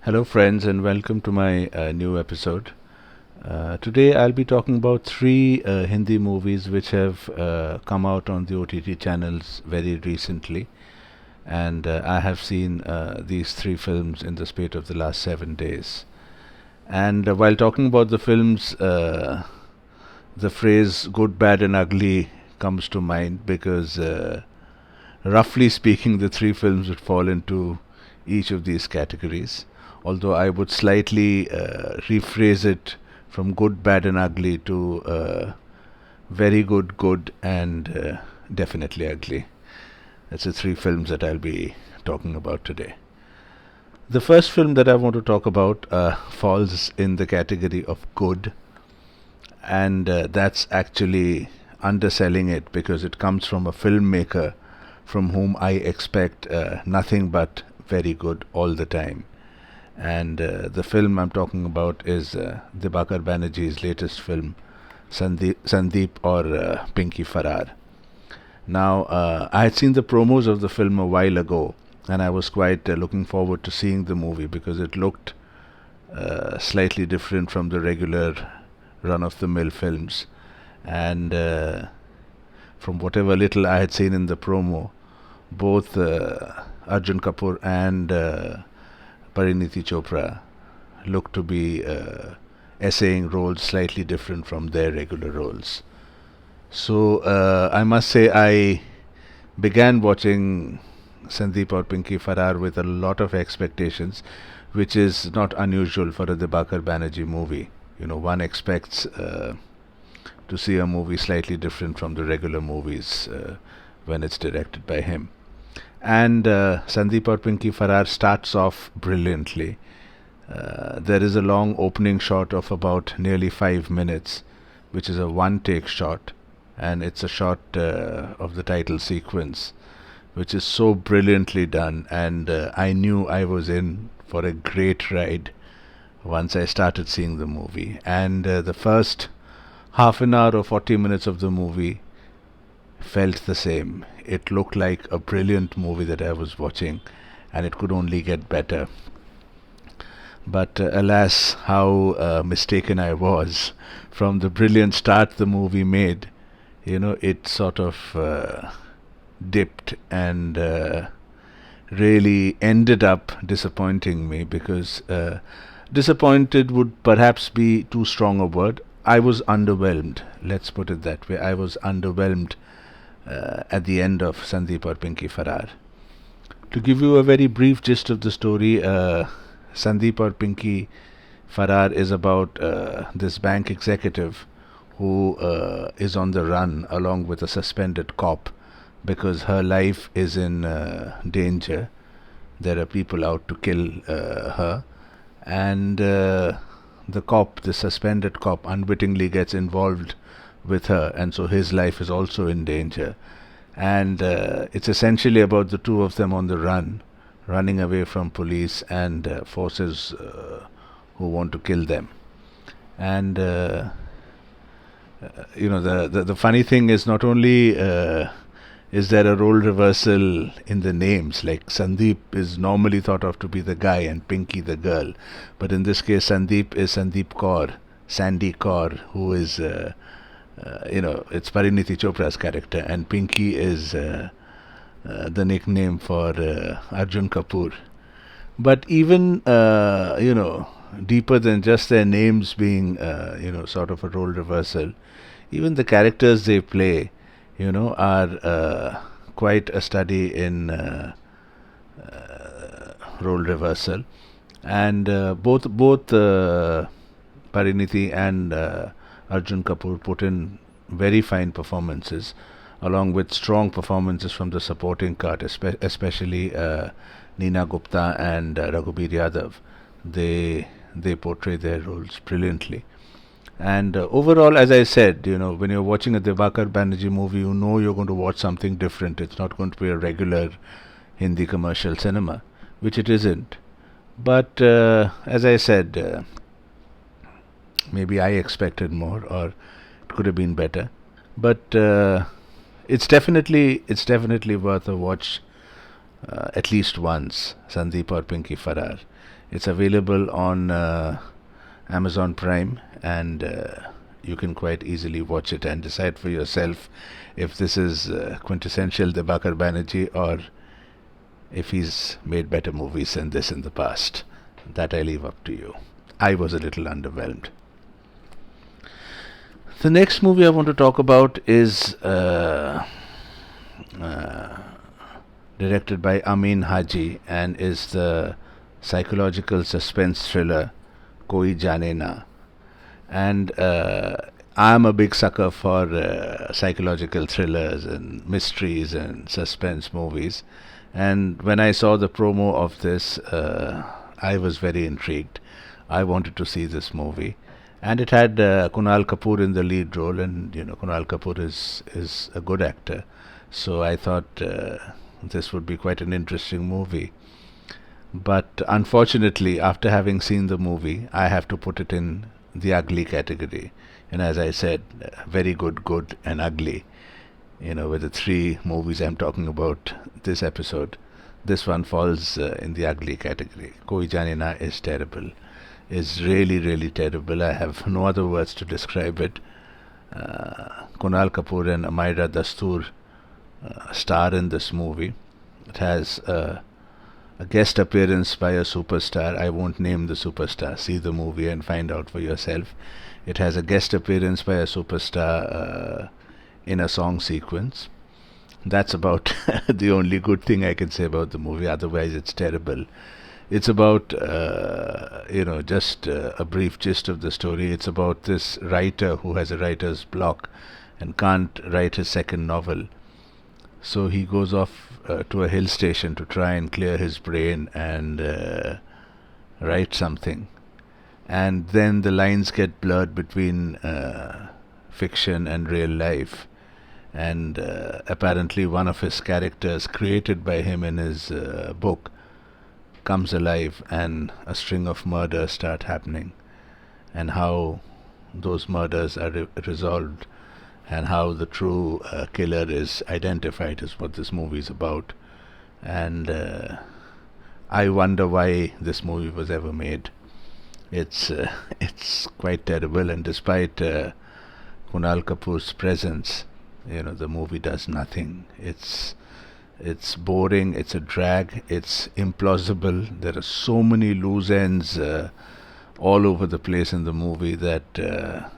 Hello, friends, and welcome to my new episode. Today, I'll be talking about three Hindi movies which have come out on the OTT channels very recently, and I have seen these three films in the spate of the last 7 days. And while talking about the films, the phrase good, bad, and ugly comes to mind because, roughly speaking, the three films would fall into each of these categories. Although I would slightly rephrase it from good, bad, and ugly to very good, good, and definitely ugly. That's the three films that I'll be talking about today. The first film that I want to talk about falls in the category of good, and that's actually underselling it because it comes from a filmmaker from whom I expect nothing but very good all the time. And the film I'm talking about is Dibakar Banerjee's latest film, Sandeep or Pinky Farrar. Now, I had seen the promos of the film a while ago, and I was quite looking forward to seeing the movie because it looked slightly different from the regular run of the mill films. And from whatever little I had seen in the promo, both Arjun Kapoor and Pariniti Chopra look to be essaying roles slightly different from their regular roles. So I must say I began watching Sandeep or Pinky Farrar with a lot of expectations, which is not unusual for a Dibakar Banerjee movie. One expects to see a movie slightly different from the regular movies when it's directed by him. And Sandeep or Pinky Farrar starts off brilliantly. There is a long opening shot of about nearly 5 minutes, which is a one take shot, and it's a shot of the title sequence, which is so brilliantly done. And I knew I was in for a great ride once I started seeing the movie. And the first half an hour or 40 minutes of the movie felt the same. It looked like a brilliant movie that I was watching, and it could only get better. But alas, how mistaken I was. From the brilliant start the movie made, it sort of dipped and really ended up disappointing me because disappointed would perhaps be too strong a word. I was underwhelmed. Let's put it that way. I was underwhelmed at the end of Sandeep or Pinky Farrar. To give you a very brief gist of the story, Sandeep or Pinky Farrar is about this bank executive who is on the run along with a suspended cop because her life is in danger. There are people out to kill her, and the suspended cop, unwittingly gets involved with her, and so his life is also in danger. And it's essentially about the two of them on the run, running away from police and forces who want to kill them. And the funny thing is, not only is there a role reversal in the names, like Sandeep is normally thought of to be the guy and Pinky the girl, but in this case Sandeep is Sandeep Kaur, Sandy Kaur, who is it's Pariniti Chopra's character, and Pinky is the nickname for Arjun Kapoor. But even deeper than just their names being sort of a role reversal, even the characters they play are quite a study in role reversal. And both Pariniti and Arjun Kapoor put in very fine performances, along with strong performances from the supporting cast, especially Neena Gupta and Raghubir Yadav. They portray their roles brilliantly. And overall, as I said, when you're watching a Dibakar Banerjee movie, you're going to watch something different. It's not going to be a regular Hindi commercial cinema, which it isn't. But as I said, maybe I expected more, or it could have been better. But it's definitely worth a watch at least once, Sandeep or Pinky Farrar. It's available on Amazon Prime, and you can quite easily watch it and decide for yourself if this is quintessential Debakar Banerjee or if he's made better movies than this in the past. That I leave up to you. I was a little underwhelmed. The next movie I want to talk about is uh, directed by Amin Haji and is the psychological suspense thriller Koi Jane Na. And I'm a big sucker for psychological thrillers and mysteries and suspense movies. And when I saw the promo of this, I was very intrigued. I wanted to see this movie, and it had Kunal Kapoor in the lead role, and Kunal Kapoor is a good actor. So I thought this would be quite an interesting movie. But unfortunately, after having seen the movie, I have to put it in the ugly category. And as I said, very good, good, and ugly. With the three movies I'm talking about this episode, this one falls in the ugly category. Koi Jane Na is terrible. Is really, really terrible. I have no other words to describe it. Kunal Kapoor and Amaira Dastoor star in this movie. It has a guest appearance by a superstar. I won't name the superstar. See the movie and find out for yourself. It has a guest appearance by a superstar in a song sequence. That's about the only good thing I can say about the movie. Otherwise, it's terrible. It's about, just a brief gist of the story. It's about this writer who has a writer's block and can't write his second novel. So he goes off to a hill station to try and clear his brain and write something. And then the lines get blurred between fiction and real life. And apparently, one of his characters, created by him in his book, comes alive, and a string of murders start happening. And how those murders are resolved and how the true killer is identified is what this movie is about. And I wonder why this movie was ever made. It's it's quite terrible, and despite Kunal Kapoor's presence, the movie does nothing. It's boring. It's a drag. It's implausible. There are so many loose ends all over the place in the movie that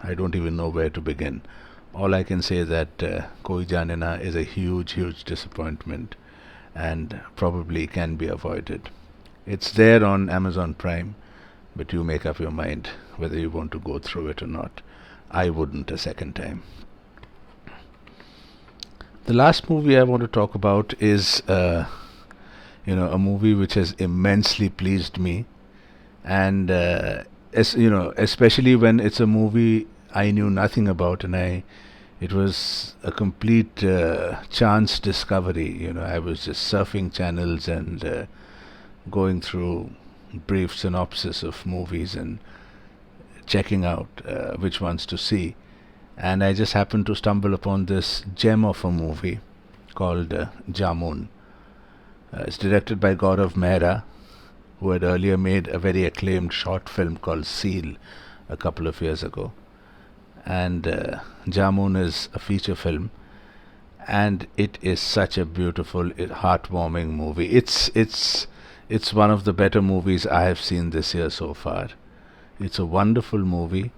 I don't even know where to begin. All I can say is that Koi Jane Na is a huge, huge disappointment and probably can be avoided. It's there on Amazon Prime, but you make up your mind whether you want to go through it or not. I wouldn't a second time. The last movie I want to talk about is, a movie which has immensely pleased me, and especially when it's a movie I knew nothing about, and it was a complete chance discovery. I was just surfing channels and going through brief synopsis of movies and checking out which ones to see. And I just happened to stumble upon this gem of a movie called Jamun. It's directed by Gaurav Mehra, who had earlier made a very acclaimed short film called Seal a couple of years ago. And Jamun is a feature film, and it is such a beautiful, heartwarming movie. It's one of the better movies I have seen this year so far. It's a wonderful movie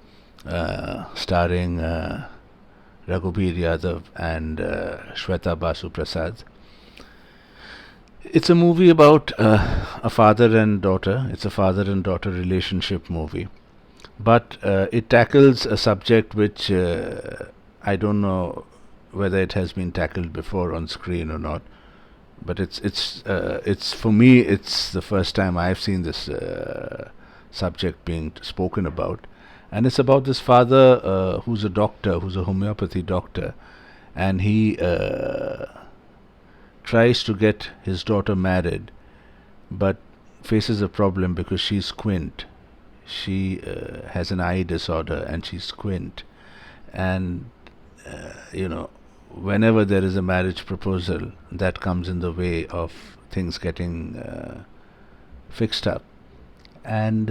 starring Raghubir Yadav and Shweta Basu Prasad. It's a movie about a father and daughter. It's a father and daughter relationship movie. But it tackles a subject which I don't know whether it has been tackled before on screen or not. But it's for me, it's the first time I've seen this subject being spoken about. And it's about this father who's a doctor, who's a homeopathy doctor, and he tries to get his daughter married, but faces a problem because she's squint. She has an eye disorder and she's squint. And, whenever there is a marriage proposal, that comes in the way of things getting fixed up. And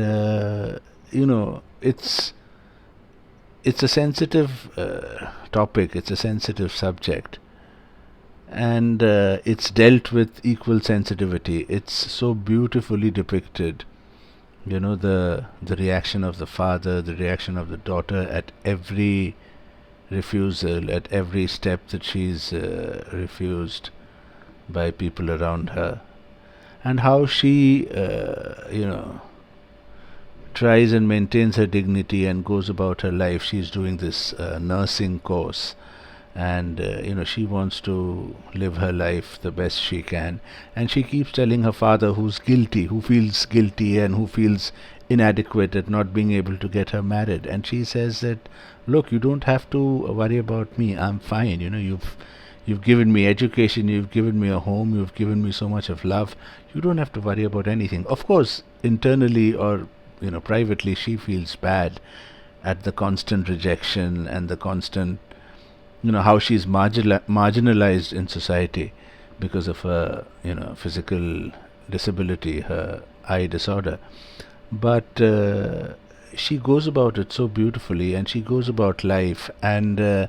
it's a sensitive topic, it's a sensitive subject, and it's dealt with equal sensitivity. It's so beautifully depicted. The reaction of the father, the reaction of the daughter at every refusal, at every step that she's refused by people around her, and how she, tries and maintains her dignity and goes about her life. She's doing this nursing course, and she wants to live her life the best she can. And she keeps telling her father, who's guilty, who feels guilty, and who feels inadequate at not being able to get her married. And she says that, look, you don't have to worry about me. I'm fine. You've given me education, you've given me a home, you've given me so much of love. You don't have to worry about anything. Of course, internally or privately, she feels bad at the constant rejection and the constant, how she's marginalized in society because of her, physical disability, her eye disorder. But she goes about it so beautifully, and she goes about life, and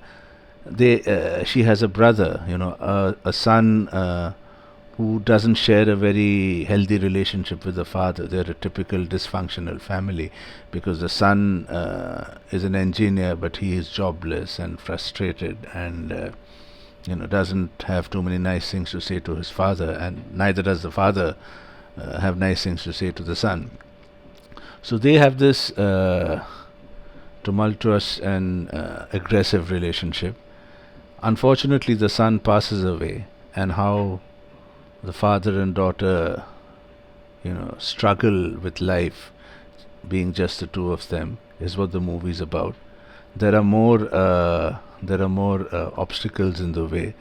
she has a brother, a son who doesn't share a very healthy relationship with the father. They're a typical dysfunctional family because the son is an engineer, but he is jobless and frustrated, and doesn't have too many nice things to say to his father, and neither does the father have nice things to say to the son. So they have this tumultuous and aggressive relationship. Unfortunately, the son passes away, and how the father and daughter, struggle with life, being just the two of them, is what the movie is about. There are more obstacles in the way.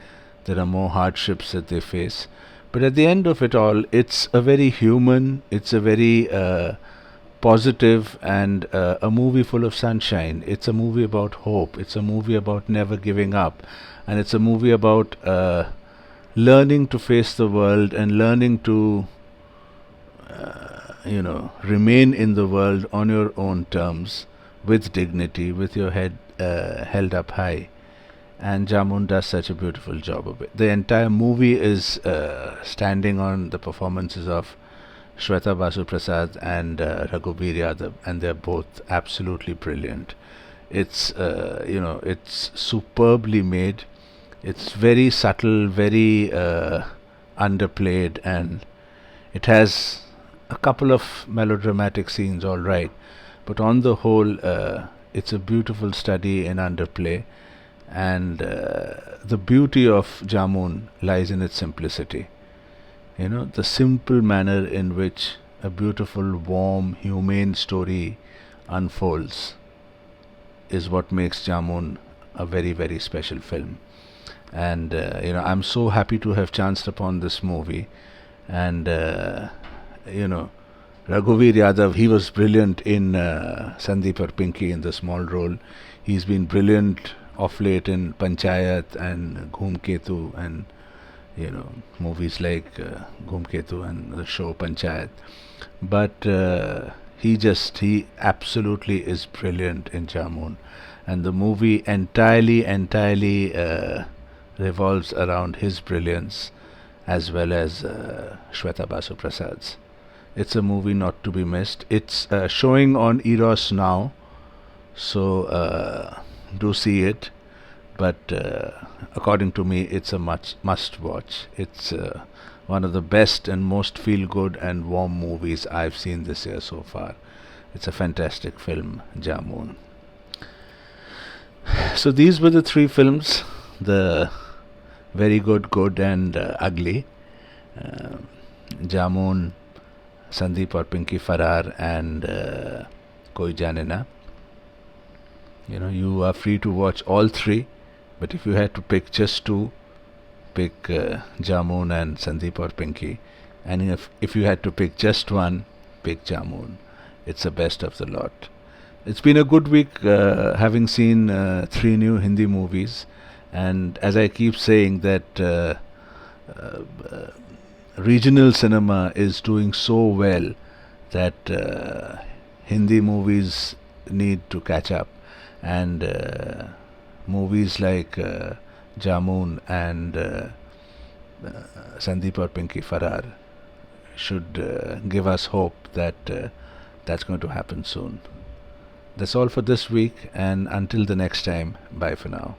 There are more hardships that they face. But at the end of it all, it's a very human, it's a very positive, and a movie full of sunshine. It's a movie about hope. It's a movie about never giving up. And it's a movie about learning to face the world and learning to, remain in the world on your own terms, with dignity, with your head held up high. And Jamun does such a beautiful job of it. The entire movie is standing on the performances of Shweta Basu Prasad and Raghuveer Yadav, and they're both absolutely brilliant. It's superbly made. It's very subtle, very underplayed, and it has a couple of melodramatic scenes, all right, but on the whole, it's a beautiful study in underplay, and the beauty of Jamun lies in its simplicity. The simple manner in which a beautiful, warm, humane story unfolds is what makes Jamun a very, very special film. And I'm so happy to have chanced upon this movie. And Raghuveer Yadav, he was brilliant in Sandeep or Pinky in the small role. He's been brilliant of late in Panchayat and Dhoomketu, and movies like Dhoomketu and the show Panchayat. But he absolutely is brilliant in Jamun, and the movie entirely revolves around his brilliance, as well as Shweta Basu Prasad's. It's a movie not to be missed. It's showing on Eros now, so do see it. But according to me, it's a must watch. It's one of the best and most feel good and warm movies I've seen this year so far. It's a fantastic film, Jamun. So these were the three films: the very good, and ugly. Jamun, Sandeep or Pinky Farrar, and Koi Jaane Na. You are free to watch all three, but if you had to pick just two, pick Jamun and Sandeep or Pinky. And if you had to pick just one, pick Jamun. It's the best of the lot. It's been a good week having seen three new Hindi movies, And as I keep saying that uh, regional cinema is doing so well that Hindi movies need to catch up, and movies like Jamun and Sandeep or Pinky Farrar should give us hope that that's going to happen soon. That's all for this week, and until the next time, bye for now.